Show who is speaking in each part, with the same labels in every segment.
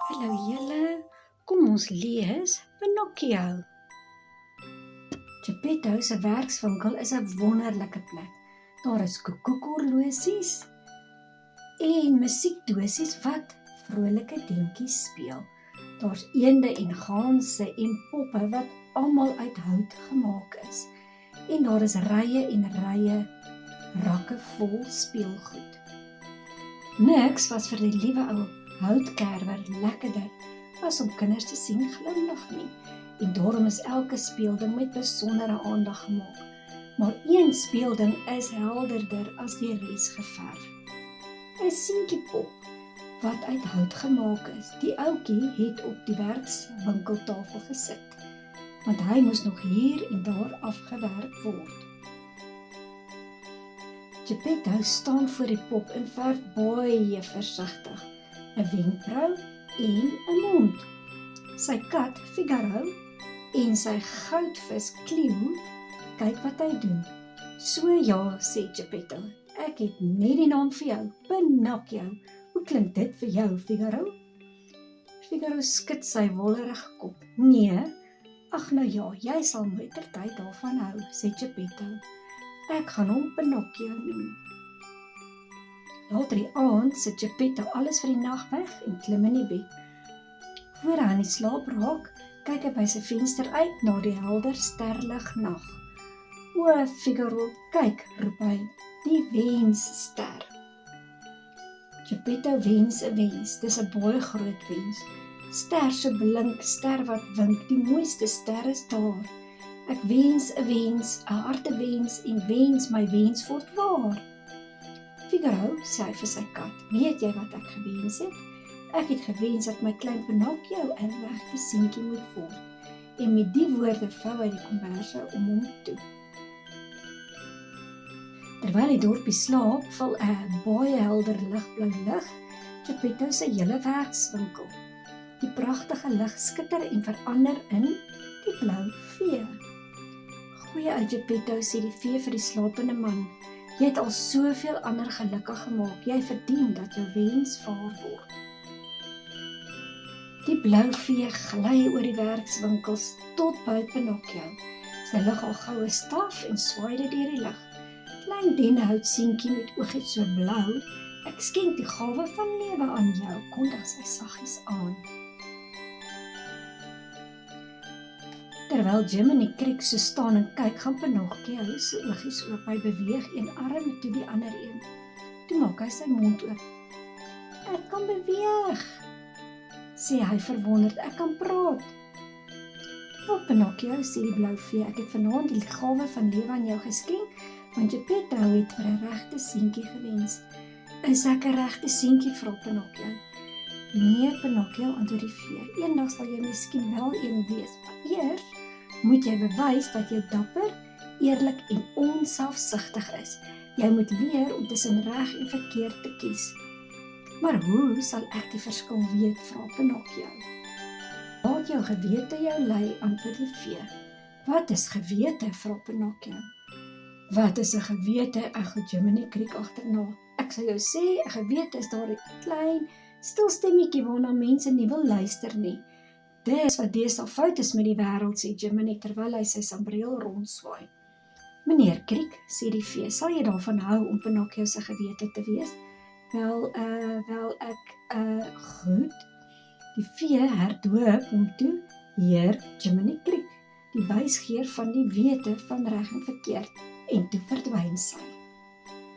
Speaker 1: Hallo julle, kom ons lees Pinocchio. Geppetto se werkswinkel is 'n wonderlike plek. Daar is koekoekhorlosies en musiekdosies wat vrolike dingetjies speel. Daar's eende en ganse en poppe wat almal uit hout gemaak is. En daar is rye en rye rakke vol speelgoed. Niks was vir die liewe ou houtkerwer lekkerder as om kinders te sien glimlag nie, en daarom is elke speelding met besondere aandag gemaak. Maar een speelding is helderder as die res geverf. 'n seentjiepop wat uit hout gemaak is. Die ouetjie het op die werkswinkeltafel gesit, want hy moes nog hier en daar afgewerk word. Geppetto staan voor die pop en verf baie versigtig 'n wenkbrau en 'n mond. Sy kat Figaro en sy goudvis Cleo kyk wat hy doen. "So ja," sê Geppetto, "ek het net die naam vir jou, Pinocchio. Hoe klink dit vir jou, Figaro?" Figaro skud sy wollerige kop. "Nee, ag nou ja, jy sal mettertyd daarvan hou," sê Geppetto. "Ek gaan hom Pinocchio noem." Later die aand sit Geppetto alles vir die nag weg en klim in die bed. Voor hy aan die slaap raak, kyk hy by sy venster uit na die helder sterlig nag. "O, Figaro, kyk," roep hy, "die wensster." Geppetto wens 'n wens, dis 'n baie groot wens. Ster so blink, ster wat wink, die mooiste ster is daar. Ek wens 'n wens, 'n hartewens en wens my wens word waar. "Figaro," sê hy vir sy kat, "weet jy wat ek gewens het? Ek het gewens dat my klein Pinocchio 'n regte seentjie moet word." En met die woorde vou hy die komberse om hom toe. Terwyl die dorpie slaap, val 'n baie helder ligblou lig Geppetto se hele werkswinkel. Die pragtige lig skitter en verander in die blou vee. "Goeie ou Geppetto," sê die vee vir die slapende man, "jy het al soveel ander gelukkig gemaak. Jy verdien dat jou wens waar word." Die blou vee gly oor die werkswinkels tot by Pinocchio. Sy lig haar goue staf en swaai dit deur die lug. "Klein dennehout seentjie met oogies so blou, ek skenk die gawe van lewe aan jou," kondig sy saggies aan. Terwyl Jim in die kriek so staan en kyk, gaan Pinocchio se oogies oop. Hy beweeg een arm toe die ander een. Toe maak hy sy mond oop. "Ek kan beweeg," sê hy verwonderd, "ek kan praat." "O, Pinocchio," sê die blou vee, "ek het vanaand die gawe van lewe aan jou geskenk, want Geppetto het vir 'n regte seentjie gewens." "Is ek 'n regte seentjie?" vra Pinocchio. "Nee, Pinocchio," antwoord die vee, "eendag sal jy miskien wel een wees, maar eers moet jy bewys dat jy dapper, eerlik en onselfsugtig is. Jy moet leer om tussen reg en verkeerd te kies." "Maar hoe sal ek die verskil weet?" vra Pinocchio. "Laat jou gewete jou lei," antwoord die vee. "Wat is gewete?" vra Pinocchio. "Wat is 'n gewete?" Ek Jim in die kriek agterna. "Ek sal jou sê, 'n gewete is daar 'n klein, stil stemmetjie waarna mense nie wil luister nie. Dis wat deesdae fout is met die wêreld," sê Jiminy terwyl hy sy sambreel rondswaai. "Meneer Kriek," sê die vee, "sal jy daarvan hou om Pinocchio se gewete te wees?" Wel ek, goed." Die vee herdoop hom toe, "Heer Jiminy Kriek, die wysgeer van die wete van reg en verkeerd," en toe verdwyn sy.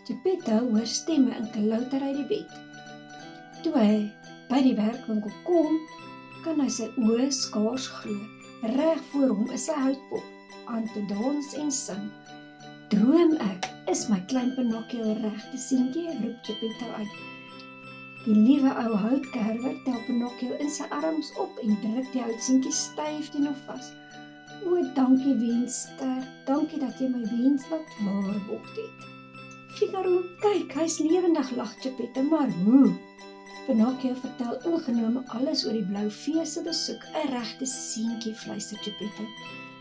Speaker 1: Geppetto hoor stemme en gelouter uit die bed. Toe hy by die werkwinkel kom, kan hy sy oë skaars glo. Reg voor hom is 'n houtpop aan te dans en sing. "Droom ek, is my klein Pinocchio 'n regte seentjie?" roep Geppetto uit. Die liewe ou houtkerwer tel Pinocchio in sy arms op en druk die houtseentjie styf teen hom vas. "O, dankie wensster, dankie dat jy my wens laat waar word het." "Figaro, kyk, hy's lewendig," lag Geppetto, "maar hoe?" Pinocchio vertel ingenome alles oor die blou vee se besoek. "'n regte seentjie," fluister Geppetto.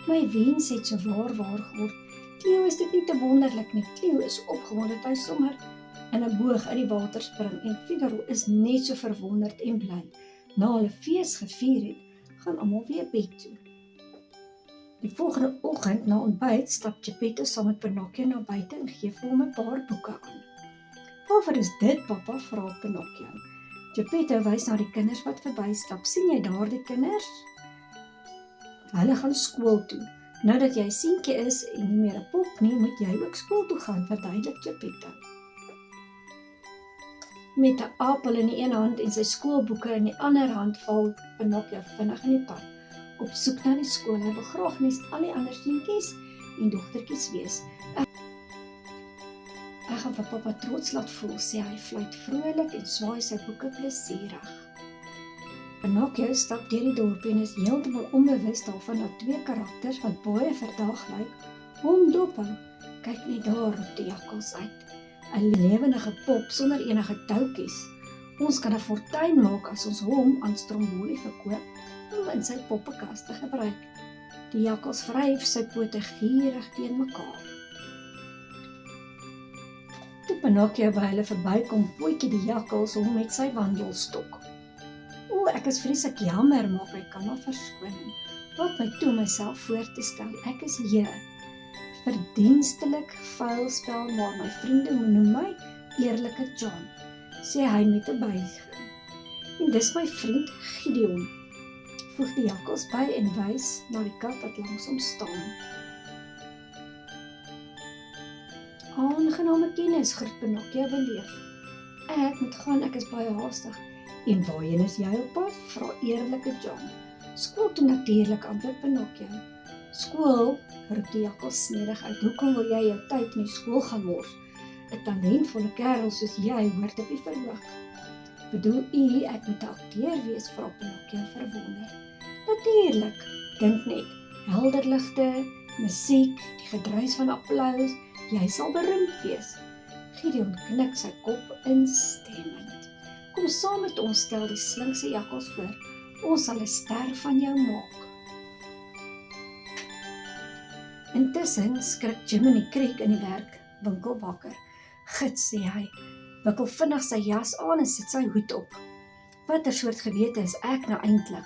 Speaker 1: "My wens het so waar geword. Cleo, is dit nie te wonderlik nie?" Cleo is opgewonde dat hy sommer in 'n boog uit die water spring en Figaro is net so verwonderd en bly. Na hulle fees gevier het, gaan almal weer bed toe. Die volgende oggend na ontbyt stap Geppetto saam met Pinocchio na buite en gee vir hom 'n paar boeke aan. "Waarvoor is dit, pappa?" vra Pinocchio. Geppetto wys na die kinders wat verbystap. "Sien jy daar die kinders? Hulle gaan skool toe. Nou dat jy 'n seentjie is en nie meer 'n pop nie, moet jy ook skool toe gaan," verduidelik Geppetto. Met 'n apel in die een hand en sy skoolboeke in die ander hand val Pinocchio vinnig in die pad, op soek na die skool. Hy wil graag nes al die ander seentjies en dogtertjies wees. Ek gaan vir pappa trots laat voel, sê hy, fluit vrolik en swaai sy boeke plesierig. Pinocchio stap deur die dorp en is heeltemal onbewus daarvan dat twee karakters wat baie verdaag lyk, hom dophou. "Kyk net daar," roep die jakkals uit. "'n lewendige pop sonder enige touwtjies. Ons kan 'n fortuin maak as ons hom aan Stromboli verkoop om in sy poppenkas te gebruik." Die jakkals wryf sy pote gierig teen mekaar. Toe Pinocchio by hulle verbykom, pootjie die jakkals hom met sy wandelstok. "O, ek is vreeslik jammer," maak hy kan maar verskoning. "Laat my toe myself voor te stel. Ek is J. Verdienstelik vuilspel, maar my vriende noem my Eerlike John," sê hy met 'n buiging. "En dis my vriend Gideon," voeg die jakkals by en wys na die kat wat langs hom staan. "Aangename kennis," groet Pinocchio beleef. "Ek moet gaan, ek is baie haastig." "En waarheen is jy op pad?" vra Eerlike John. "Skool toe natuurlik," antwoord Pinocchio. "Skool," roep die jakkals snedig uit. "Hoekom wil jy jou tyd in die skool gaan mors? 'n talentvolle kerel soos jy hoort op die verhoog." "Bedoel u ek moet 'n akteur wees?" vra Pinocchio verwonder. "Natuurlik, dink net, helder ligte, musiek, die gedruis van applous, jy sal beroemd wees." Gideon knik sy kop instemmend. "Kom saam met ons," stel die slinkse jakkals voor. "Ons sal 'n ster van jou maak." Intussen skrik Jiminy Crick in die werkwinkel wakker. "Gits," sê hy, wikkel vinnig sy jas aan en sit sy hoed op. "Watter soort gewete is ek nou eintlik?"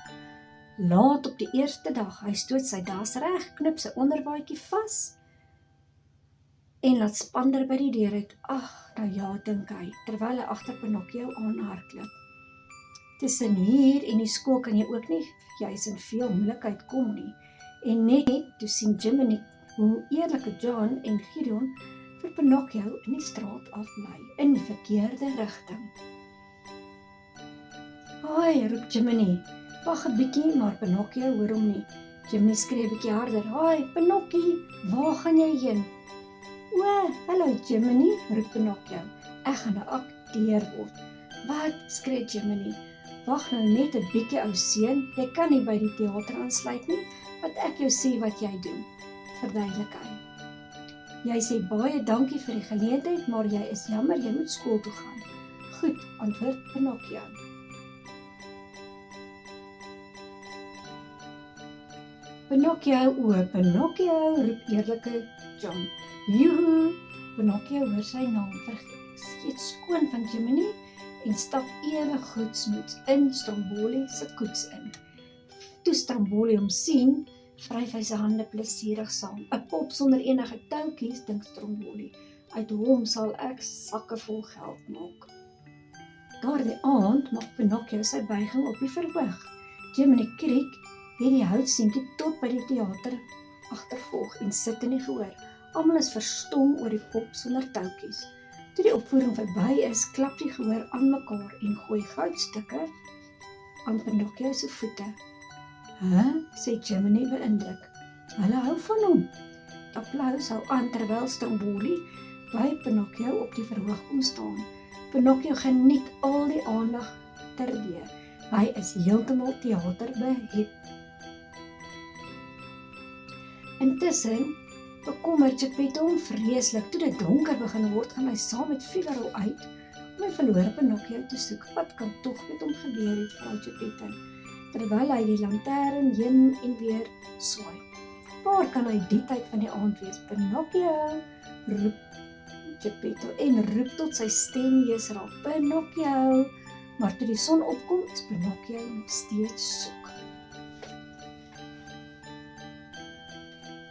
Speaker 1: Laat op die eerste dag, hy stoot sy das reg, knip sy onderbaadjie vas en laat Spander by die deur uit. "Ag, nou ja," dink hy, terwyl hy agter Pinocchio aanhardloop. "Tussen hier en die skool kan jy ook nie juis in veel moeilikheid kom nie." En net toe sien Jiminy hoe Eerlike John en Gideon vir Pinocchio in die straat aflei, in die verkeerde rigting. "Haai," roep Jiminy. "Wag 'n bietjie," maar Pinocchio hoor hom nie. Jiminy skree 'n bietjie harder. "Haai, Pinocchio, waar gaan jy heen?" "O, hallo Jiminy," roep Pinocchio. "Ek gaan 'n akteur word." "Wat?" skree Jiminy. "Wag nou net 'n bietjie, ou seun, jy kan nie by die teater aansluit nie, wat ek jou sê wat jy doen," verduidelik hy. "Jy sê baie dankie vir die geleentheid, maar jy is jammer jy moet skool toe gaan." "Goed," antwoord Pinocchio. "Pinocchio, o Pinocchio," roep Eerlike John. "Joehoe!" Pinocchio hoor sy naam, vergeet skoon van Jiminy en stap ewe goedsmoeds in Stromboli se koets in. Toe Stromboli hom sien, vryf hy sy hande plesierig saam. 'n Pop sonder enige touwtjies, dink Stromboli. Uit hom sal ek sakke vol geld maak. Daardie aand maak Pinocchio sy buiging op die verhoog. Jiminy Crick het die houtseentjie tot by die teater agtervolg en sit in die gehoor. Almal is verstom oor die pop sonder touwtjies. Toe die opvoering verby is, klap die gehoor aan mekaar en gooi goudstukke aan Pinocchio se voete. Sê Jiminy beïndruk. Hulle hou van hom. Applaus hou aan terwyl Stromboli by Pinocchio op die verhoog kom staan. Pinocchio geniet al die aandag terdee. Hy is heeltemal teaterbehept. Intussen bekommer Geppetto hom vreeslik. Toe dit donker begin word, gaan hy saam met Figaro uit om hy verlore Pinocchio te soek. Wat kan tog met hom gebeur het, vra Geppetto, terwyl hy die lantern heen en weer swaai. Waar kan hy die tyd van die aand wees? Pinocchio, roep Geppetto en roep tot sy stem jees raak. Pinocchio, Maar toe die son opkom, is Pinocchio nog steeds soek.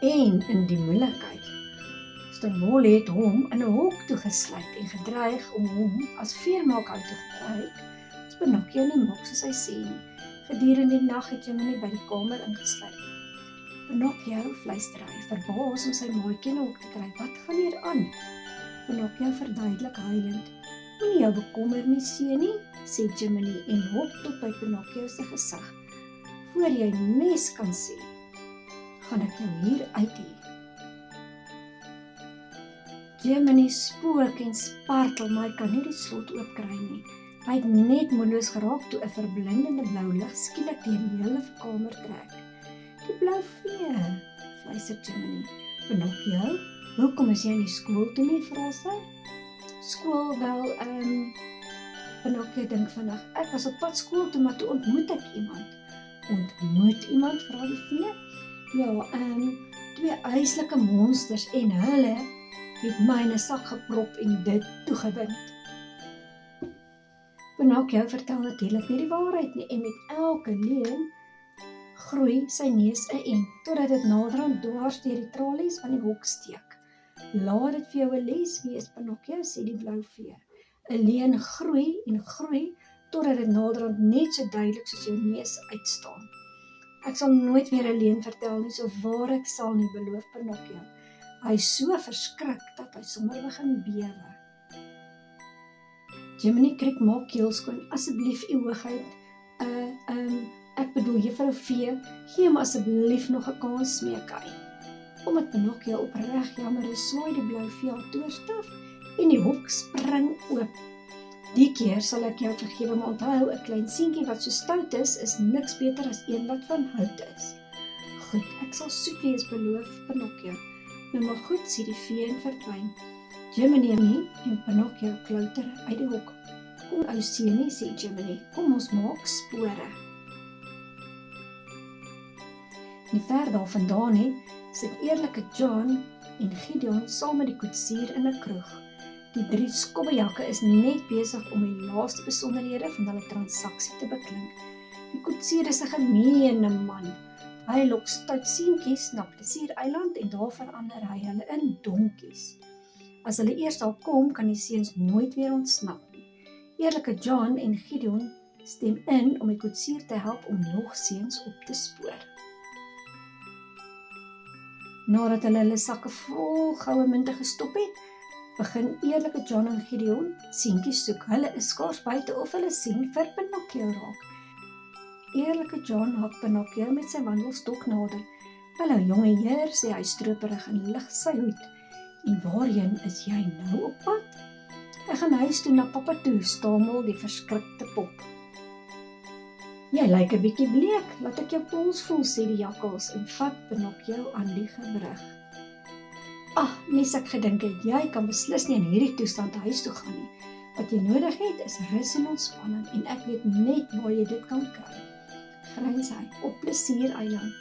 Speaker 1: En in die moeilikheid, Stromboli het hom in 'n hok toegesluit en gedreig om hom as veermaakhout te gebruik, as Pinocchio nie maak soos hy sê nie. Gedurende die nag het Jiminy by die kamer ingesluit. Pinocchio, fluister hy, verbaas om sy maatjie in 'n hok te kry. Wat gaan hier aan? Pinocchio verduidelik huilend. Moenie jou bekommer, my seunie, sê Jiminy en hop tot by Pinocchio se gesig. Voor jy mes kan sê, gaan ek jou hier uit hê. Jiminy spook en spartel, maar hy kan nie die slot oopkry nie. Hy het net moedeloos geraak toe 'n verblindende blou lig skielik deur die hele kamer trek. Die blou vee, fluister Jiminy. Pinocchio, hoekom is jy nie skool toe nie, vra sy? Skool wel, Pinocchio dink vinnig, ek was op pad skool toe, maar toe ontmoet ek iemand. Ontmoet iemand, vra die vee? Ja, 2 huislike monsters en hulle het my in 'n sak geprop en dit toegebind. Pinocchio vertel natuurlik nie die waarheid nie en met elke leuen groei sy neus 'n ent, totdat dit naderhand dwars deur die tralies van die hok steek. Laat dit vir jou 'n les wees, Pinocchio, sê die blou vee. 'n Leuen groei en groei, totdat dit naderhand net so duidelik soos jou neus uitstaan. Ek sal nooit weer 'n leuen vertel nie, so waar ek sal nie, beloof Pinocchio. Hy is so verskrik dat hy sommer begin bewe. Jiminy Crick maak keel skoon, asseblief u hoogheid, ek bedoel juffrou vee, gee hom asseblief nog 'n kans, smeek hy. Omdat Pinocchio opreg jammer is, swaai die blou vee haar toorstaf en die hok spring oop. Die keer sal ek jou vergewe, maar onthou, 'n klein seentjie wat so stout is niks beter as een wat van hout is. Goed, ek sal soet wees, beloof Pinocchio. Nou maar goed, sê die vee en verdwyn. Jiminy en Pinocchio klouter uit die hok. Kom ou seunie, sê Jiminy, kom ons maak spore. Nie ver daarvandaan nie, sit eerlike John en Gideon saam met die koetsier in 'n kroeg. Die 3 skobbejakke is net besig om die laaste besonderhede van hulle transaksie te beklink. Die koetsier is 'n gemeene man. Hy lok stout seentjies na Plesiereiland en daar verander hy hulle in donkies. As hulle eers daar kom, kan die seuns nooit weer ontsnap nie. Eerlike John en Gideon stem in om die koetsier te help om nog seuns op te spoor. Nadat hulle sakke vol goue munte gestop het, begin eerlike John en Gideon seentjies soek. Hulle is skaars buite of hulle sien vir Pinocchio raak. Eerlike John hak Pinocchio met sy wandelstok nader. Hallo jonge heer, sê hy stroperig en lig sy hoed. En waarheen is jy nou op pad? Ek gaan huis toe na pappa toe, stamel die verskrikte pop. Jy lyk 'n bietjie bleek, laat ek jou pols voel, sê die jakkals en vat Pinocchio aan die gewrig. Nes ek gedink het, jy kan beslis nie in hierdie toestand huis toe gaan nie. Wat jy nodig het is rus en ontspanning en ek weet net waar jy dit kan kry. Gryns hy, op Plesiereiland.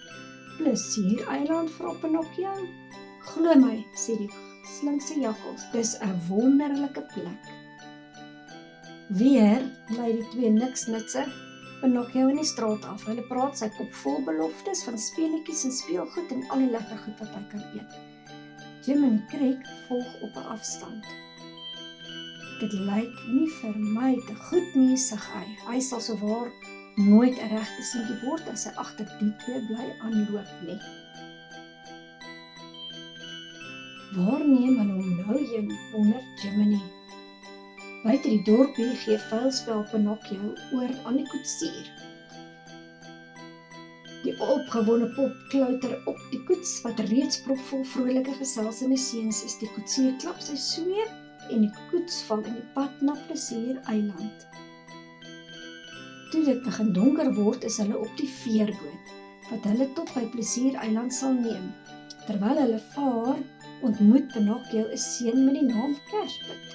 Speaker 1: Plesiereiland, vra Pinocchio? Glo my, sê die slinkse jakkals, dis 'n wonderlike plek. Weer lei die 2 niksnitse Pinocchio in die straat af. Hulle praat sy kop vol beloftes van speletjies en speelgoed en al die lekker goed wat hy kan eet. Jiminy Crick volg op 'n afstand. Dit lyk nie vir my te goed nie, sê hy. Hy sal sowaar nooit 'n regte seentjie word as hy agter die 2 bly aanloop nie. Waar neem hulle hom nou heen, wonder Jiminy. Buite die dorpie gee vuilspel Pinocchio oor aan die koetsier. Die opgewonde pop klouter op die koets wat reeds propvol vrolike geselsende seuns is. Die koetsier klap sy sweep en die koets val in die pad na Plesiereiland. Toe dit begin donker word, is hulle op die veerboot wat hulle tot by Plesiereiland sal neem. Terwyl hulle vaar, ontmoet Pinocchio 'n seun met die naam Kerspit.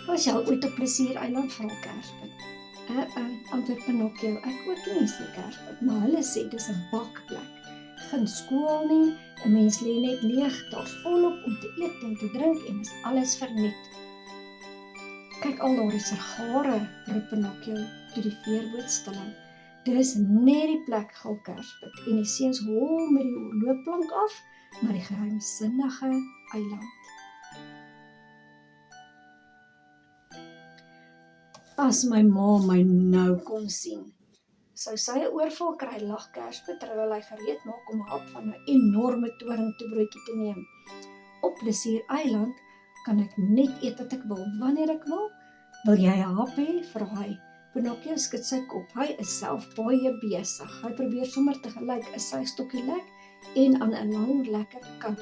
Speaker 1: Was jy al ooit op Plesiereiland, vra Kerspit? Antwoord Pinocchio, ek ook nie, sê Kerspit, maar hulle sê dis 'n bakplek. Geen skool nie, 'n mens lê net leeg, daar's volop om te eet en te drink en is alles verniet. Kyk al daardie sigare, roep Pinocchio toe die veerboot stil hou. Dis net die plek, gil Kerspit, en die seuns hol met die loopplank af na die geheimsinnige eiland. As my ma my nou kon sien, sou sy 'n oorval kry, lag Kerspit terwyl hy gereed maak om 'n hap van 'n enorme toringtoebroodjie te neem. Op Plesier Eiland kan ek net eet wat ek wil, wanneer ek wil. Wil jy 'n hap hê? Vra hy. Pinocchio skud sy kop. Hy is self baie besig. Hy probeer sommer tegelyk 'n suigstokkie lek en aan 'n lang lekker kou.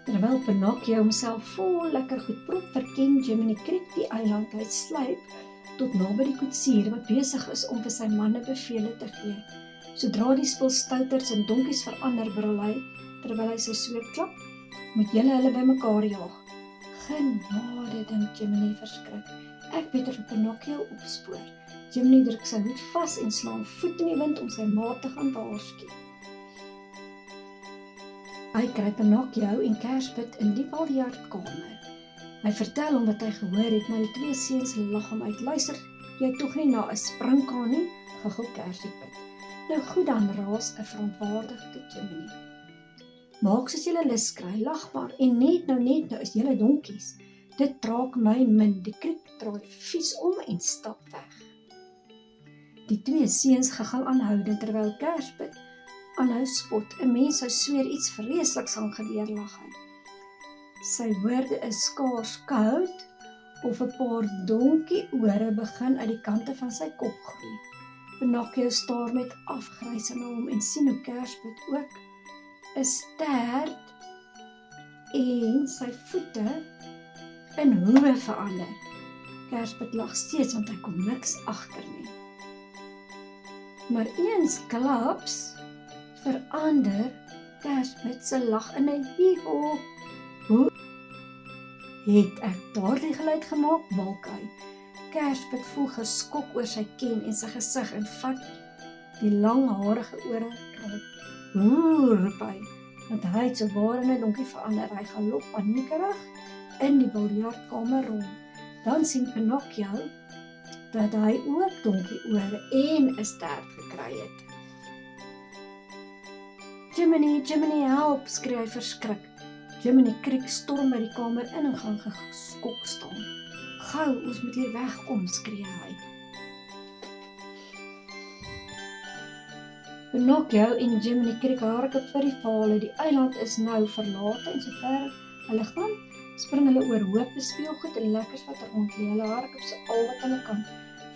Speaker 1: Terwyl Pinocchio homself vol lekker goed prop, verken Jiminy Crick die eiland uitsluip tot naby die koetsier wat besig is om vir sy manne bevele te gee. Sodra die spul stouters en donkies verander, brul hy, terwyl hy sy sweep klap, moet julle hulle bymekaar jaag. Genade, dink Jiminy verskrik. Ek beter vir Pinocchio opspoor. Jiminy druk sy hoed vas en slaan voet in die wind om sy ma te gaan waarsku. Hy kry Pinocchio en Kerspit in die biljartkamer. Hy vertel hom wat hy gehoor het, maar die twee seuns lag hom uit. Luister, jy tog nie na 'n springkaan nie, giggel Kerspit. Nou goed dan, raas 'n verontwaardigde Jiminy. Maak soos julle lus kry, lag maar, en net nou is julle donkies. Dit traak my min, die Crick draai vies om en stap weg. Die twee seuns giggel aanhoudend terwyl Kerspit aanhou spot. 'n Mens sou sweer iets vreesliks gaan gebeur, lag hy. Sy woorde is skaars koud of 'n paar donkie ore begin uit die kante van sy kop groei. Pinocchio staar met afgrysing na hom en sien hoe Kerspit ook 'n stert en sy voete in hoewe verander. Kerspit lag steeds want hy kom niks agter nie. Maar eensklaps verander Kerspit se lag in 'n hiho. Hoe het ek daardie geluid gemaak? Balk hy. Kerspit voel geskok oor sy ken en sy gesig en vat die langharige ore raak. Roep hy, want hy het so waar in 'n donkie verander. Hy galop paniekerig in die biljartkamer rond. Dan sien Pinocchio dat hy ook donkie ore en 'n stert gekry het. Jiminy, help, skree hy verskrik. Jiminy Crick storm by die kamer in en gaan geskok staan. Gou, ons moet hier wegkom, skree hy. Pinocchio en Jiminy Crick hardloop vir die vale. Die eiland is nou verlate en sover hulle gaan, spring hulle oor hope speelgoed en lekkers wat rondlê. Hulle hardloop so al wat hulle kan.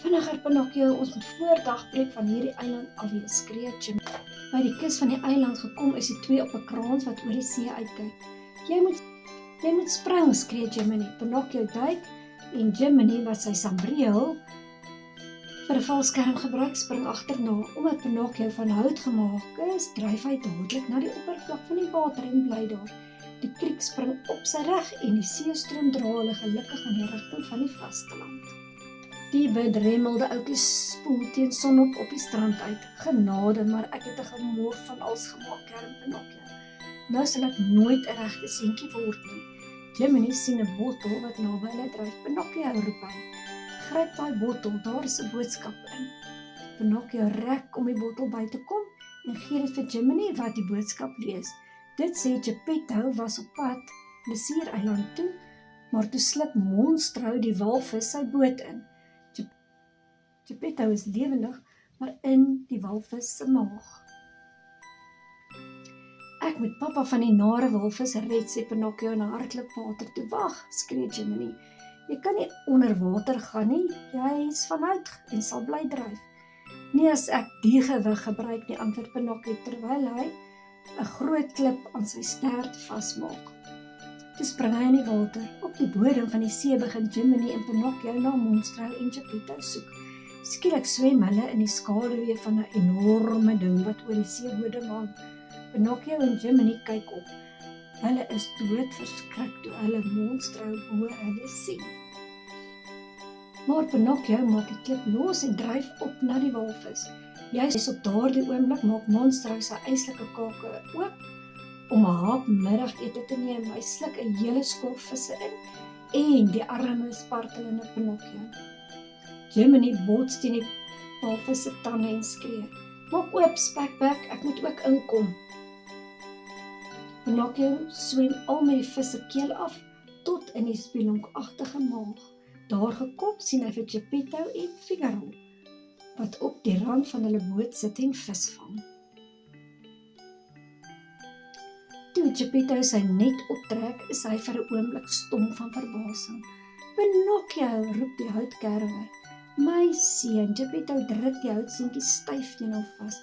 Speaker 1: Vinniger, Pinocchio, ons moet voor dagbreek van hierdie eiland afwees, skree Jiminy. By die kus van die eiland gekom is die twee op 'n kraans wat oor die see uitkyk. Jy moet spring, skree Jiminy. Pinocchio duik en Jiminy wat sy sambreel vir 'n valskerm gebruik, spring agterna. Omdat Pinocchio van hout gemaak is, dryf hy dadelik na die oppervlak van die water en bly daar. Die Crick spring op sy reg en die seestroom dra hulle gelukkig in die rigting van die vasteland. Die bedremmelde ouetjies spoel teen sonop op die strand uit. Genade, maar ek het 'n gemor van als gemaak, kerm Pinocchio. Nou sal ek nooit 'n regte seentjie word nie. Jiminy sien 'n bottel wat naby hulle dryf. Pinocchio, roep hy. Gryp daai bottel, daar is 'n boodskap in. Pinocchio rek om die bottel by te kom en gee dit vir Jiminy wat die boodskap lees. Dit sê Geppetto was op pad Plesier Eiland toe, maar toe sluk Monstro die walvis sy boot in. Geppetto is lewendig, maar in die walvis se maag. Ek moet pappa van die nare walvis red, sê Pinocchio en hardloop water toe. Wag, skree Jiminy. Jy kan nie onder water gaan nie, jy is van hout en sal bly dryf. Nie as ek die gewig gebruik nie, antwoord Pinocchio terwyl hy 'n groot klip aan sy stert vasmaak. Toe spring hy in die water. Op die bodem van die see begin Jiminy en Pinocchio na Monstro en Geppetto soek. Skielik swem hulle in die skaduwee van 'n enorme ding wat oor die seebodem hang. Pinocchio en Jiminy kyk op. Hulle is dood verskrik toe hulle Monstro bo hulle sien. Maar Pinocchio maak die klip los en dryf op na die walvis. Juist op daardie oomblik maak Monstro sy yslike kake oop om 'n hap middagete te neem. Hy sluk 'n hele skol visse in en die arme spartelende Pinocchio. Jiminy bots teen die walvis se tande en skree: "Maak oop, spekbek, ek moet ook inkom." Pinocchio swem al met die vis se keel af tot in die spelonkagtige maag. Daar gekom sien hy vir Geppetto en Figaro, wat op die rand van hulle boot sit en vis vang. Toe Geppetto sy net optrek, is hy vir 'n oomblik stom van verbasing. "Pinocchio," roep die houtkerwer. "My seun," Geppetto druk die houtseentjie styf teen hom vas.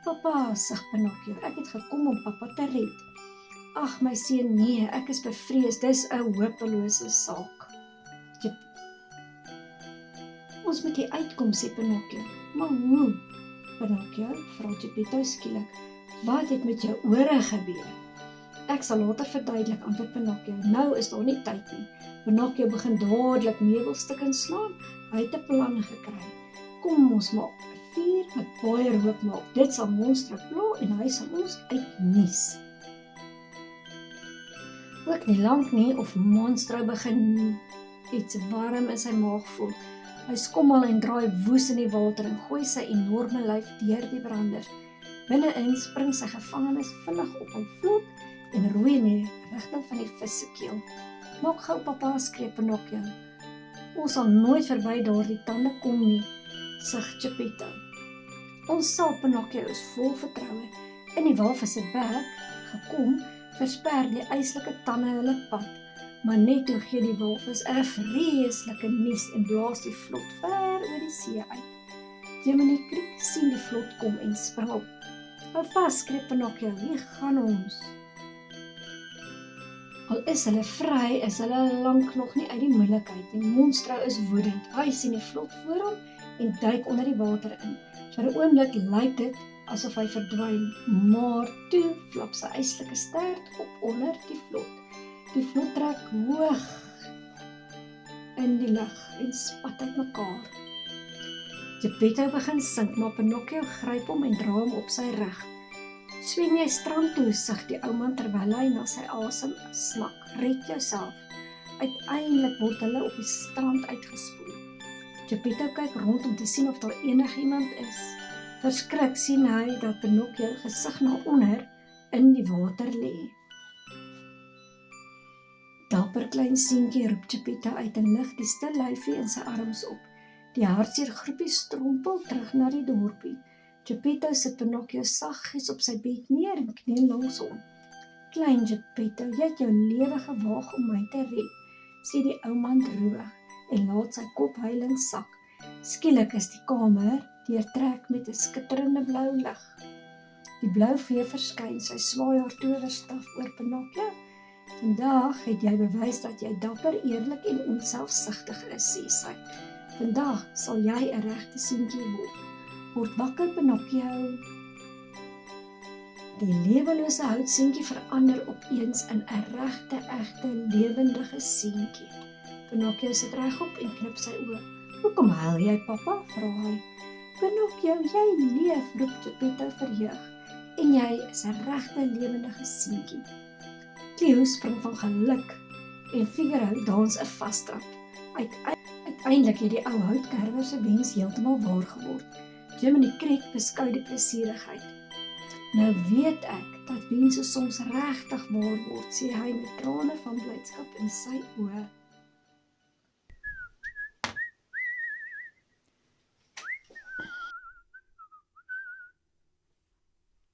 Speaker 1: "Pappa," sug Pinocchio, "ek het gekom om pappa te red." "Ag my seun, nee, ek is bevrees, dis 'n hopelose saak." "Ons moet hier uitkom," sê Pinocchio. "Maar hoe?" "Pinocchio," vra Geppetto skielik, "wat het met jou ore gebeur?" "Ek sal later verduidelik," antwoord Pinocchio. "Nou is daar nie tyd nie." Pinocchio begin dadelik meubelstukke slaan. Hy het 'n plan gekry. "Kom ons maak 'n vuur wat baie rook maak. Dit sal Monstro pla en hy sal ons uitnies." Ook nie lank nie of Monstro begin iets warm in sy maag voel. Hy skommel en draai woes in die water en gooi sy enorme lyf deur die branders. Binne-in spring sy gevangenes vinnig op 'n vlot en roei in die rigting van die vis se keel. "Maak gou, pappa," skree Pinocchio. "Ons sal nooit verby daardie tande kom nie," sug Geppetto. "Ons sal," Pinocchio is vol vertroue. In die walvis se bek gekom, versper die yslike tande hulle pad. Maar net toe gee die walvis 'n vreeslike nies en blaas die vlot ver oor die see uit. Jiminy Crick sien die vlot kom en spring op. "Hou vas," skree Pinocchio, "hier gaan ons." Al is hulle vry, is hulle lank nog nie uit die moeilikheid nie. Monstro is woedend. Hy sien die vlot voor hom en duik onder die water in. Vir 'n oomblik lyk dit asof hy verdwyn, maar toe flap sy yslike stert op onder die vlot. Die vlot trek hoog in die lug en spat uitmekaar. Geppetto begin sink, maar Pinocchio gryp hom en dra hom op sy rug. "Swem jy strand toe," sug die ou man terwyl hy na sy asem snak. "Red jouself." Uiteindelik word hulle op die strand uitgespoel. Geppetto kyk rond om te sien of daar enigiemand is. Verskrik sien hy dat Pinocchio gesig na onder in die water lê. "Dapper klein seentjie," roep Geppetto uit en lig die stil lyfie in sy arms op. Die hartseer groepie strompel terug na die dorpie. Geppetto sit Pinocchio saggies op sy bed neer en kniel langs hom. "Klein Geppetto, jy het jou lewe gewaag om my te red," sê die ou man droog en laat sy kop huilend sak. Skielik is die kamer deurtrek met 'n skitterende blou lig. Die blou vee verskyn, sy swaai haar towerstaf oor Pinocchio. "Vandag het jy bewys dat jy dapper, eerlik en onselfsugtig is," sê sy. "Vandag sal jy 'n regte seentjie word. Word wakker, Pinocchio." Die lewelose houtseentjie verander opeens in 'n egte lewendige seentjie. Pinocchio sit regop en knip sy oë. "Hoekom huil jy, pappa?" vra hy. "Pinocchio, jy leef," roep Geppetto verheug. "En jy is 'n regte lewendige seentjie." Cleo spring van geluk en Figaro dans 'n vastrap. Uiteindelik het die ou houtkerwer se wens heeltemal waar geword. Jiminy Crick beskou die plesierigheid. "Nou weet ek dat wense soms regtig waar word," sê hy met trane van blydskap in sy oë.